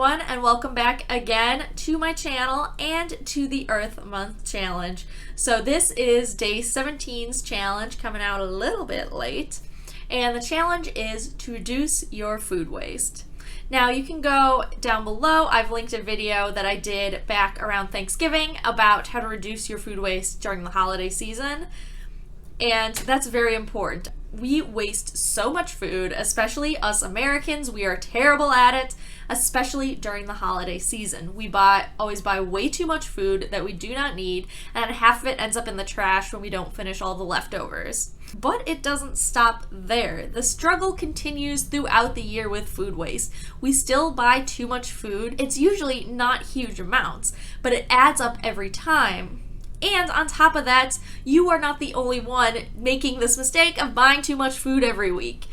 everyone, and welcome back again to my channel and to the Earth Month Challenge. So this is day 17's challenge, coming out a little bit late, and the challenge is to reduce your food waste. Now you can go down below. I've linked a video that I did back around Thanksgiving about how to reduce your food waste during the holiday season, and that's very important. We waste so much food, especially us Americans. We are terrible at it, especially during the holiday season. We always buy way too much food that we do not need, and half of it ends up in the trash when we don't finish all the leftovers. But it doesn't stop there. The struggle continues throughout the year with food waste. We still buy too much food. It's usually not huge amounts, but it adds up every time. And on top of that, you are not the only one making this mistake of buying too much food every week.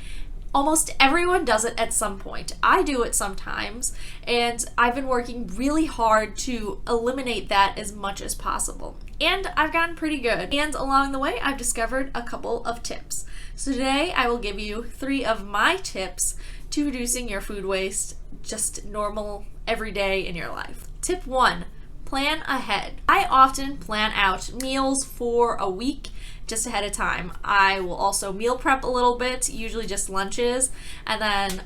Almost everyone does it at some point. I do it sometimes, and I've been working really hard to eliminate that as much as possible. And I've gotten pretty good. And along the way, I've discovered a couple of tips. So today, I will give you 3 of my tips to reducing your food waste, just normal, every day in your life. Tip 1. Plan ahead. I often plan out meals for a week just ahead of time. I will also meal prep a little bit, usually just lunches, and then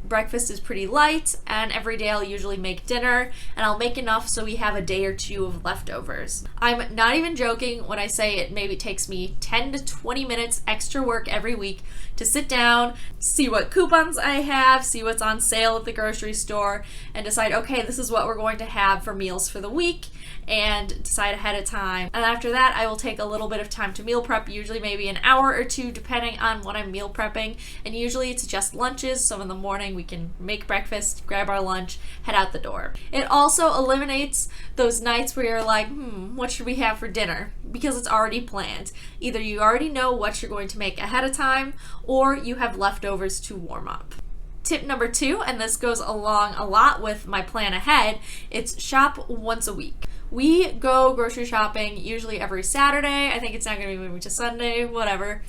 breakfast is pretty light, and every day I'll usually make dinner, and I'll make enough so we have a day or two of leftovers. I'm not even joking when I say it maybe takes me 10 to 20 minutes extra work every week to sit down, see what coupons I have, see what's on sale at the grocery store, and decide, okay, this is what we're going to have for meals for the week, and decide ahead of time. And after that, I will take a little bit of time to meal prep, usually maybe an hour or two, depending on what I'm meal prepping. And usually it's just lunches, so in the morning we can make breakfast, grab our lunch, head out the door. It also eliminates those nights where you're like, what should we have for dinner? Because it's already planned. Either you already know what you're going to make ahead of time, or you have leftovers to warm up. Tip number 2, and this goes along a lot with my plan ahead, it's shop once a week. We go grocery shopping usually every Saturday. I think it's not going to be moving to Sunday, whatever.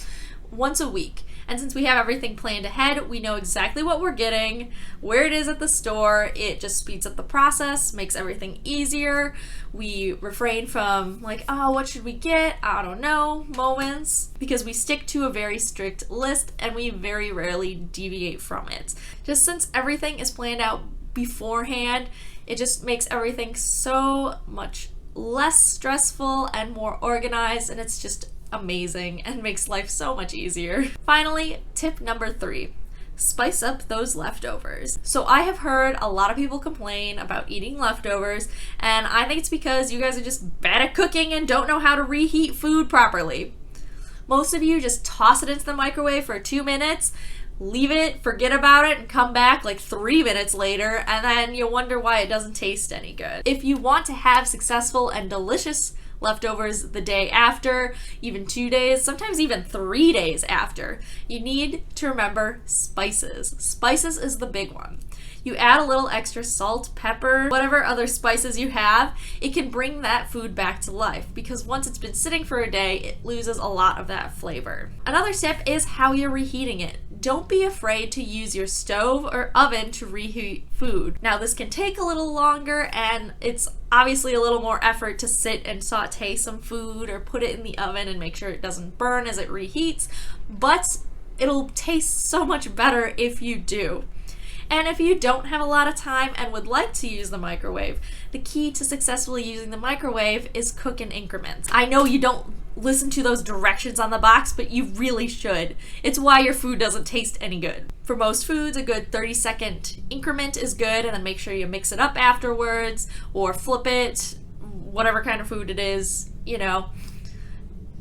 Once a week. And since we have everything planned ahead, we know exactly what we're getting, where it is at the store. It just speeds up the process, makes everything easier. We refrain from like, oh, what should we get? I don't know, moments, because we stick to a very strict list and we very rarely deviate from it. Just since everything is planned out beforehand, it just makes everything so much less stressful and more organized, and it's just amazing and makes life so much easier. Finally, tip number 3. Spice up those leftovers. So I have heard a lot of people complain about eating leftovers, and I think it's because you guys are just bad at cooking and don't know how to reheat food properly. Most of you just toss it into the microwave for 2 minutes, leave it, forget about it, and come back like 3 minutes later, and then you wonder why it doesn't taste any good. If you want to have successful and delicious leftovers the day after, even 2 days, sometimes even 3 days after, you need to remember spices. Spices is the big one. You add a little extra salt, pepper, whatever other spices you have, it can bring that food back to life, because once it's been sitting for a day, it loses a lot of that flavor. Another tip is how you're reheating it. Don't be afraid to use your stove or oven to reheat food. Now, this can take a little longer, and it's obviously a little more effort to sit and saute some food or put it in the oven and make sure it doesn't burn as it reheats, but it'll taste so much better if you do. And if you don't have a lot of time and would like to use the microwave, the key to successfully using the microwave is cook in increments. I know you don't listen to those directions on the box, but you really should. It's why your food doesn't taste any good. For most foods, a good 30-second increment is good, and then make sure you mix it up afterwards or flip it, whatever kind of food it is,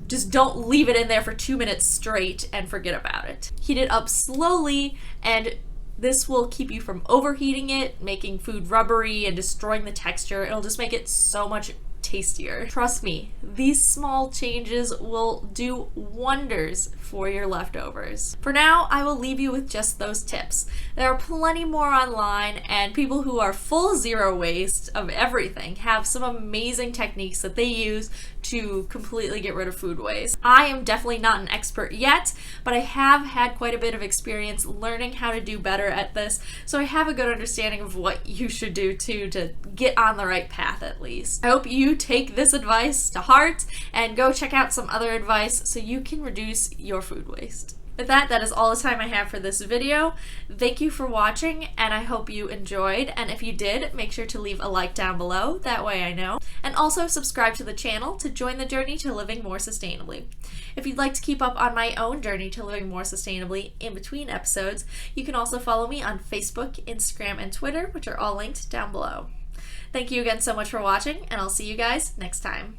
Just don't leave it in there for 2 minutes straight and forget about it. Heat it up slowly, and this will keep you from overheating it, making food rubbery and destroying the texture. It'll just make it so much tastier. Trust me, these small changes will do wonders for your leftovers. For now, I will leave you with just those tips. There are plenty more online, and people who are full zero waste of everything have some amazing techniques that they use to completely get rid of food waste. I am definitely not an expert yet, but I have had quite a bit of experience learning how to do better at this, so I have a good understanding of what you should do too to get on the right path at least. I hope you take this advice to heart and go check out some other advice so you can reduce your food waste. With that is all the time I have for this video. Thank you for watching, and I hope you enjoyed. And if you did, make sure to leave a like down below, that way I know. And also subscribe to the channel to join the journey to living more sustainably. If you'd like to keep up on my own journey to living more sustainably in between episodes, you can also follow me on Facebook, Instagram, and Twitter, which are all linked down below. Thank you again so much for watching, and I'll see you guys next time.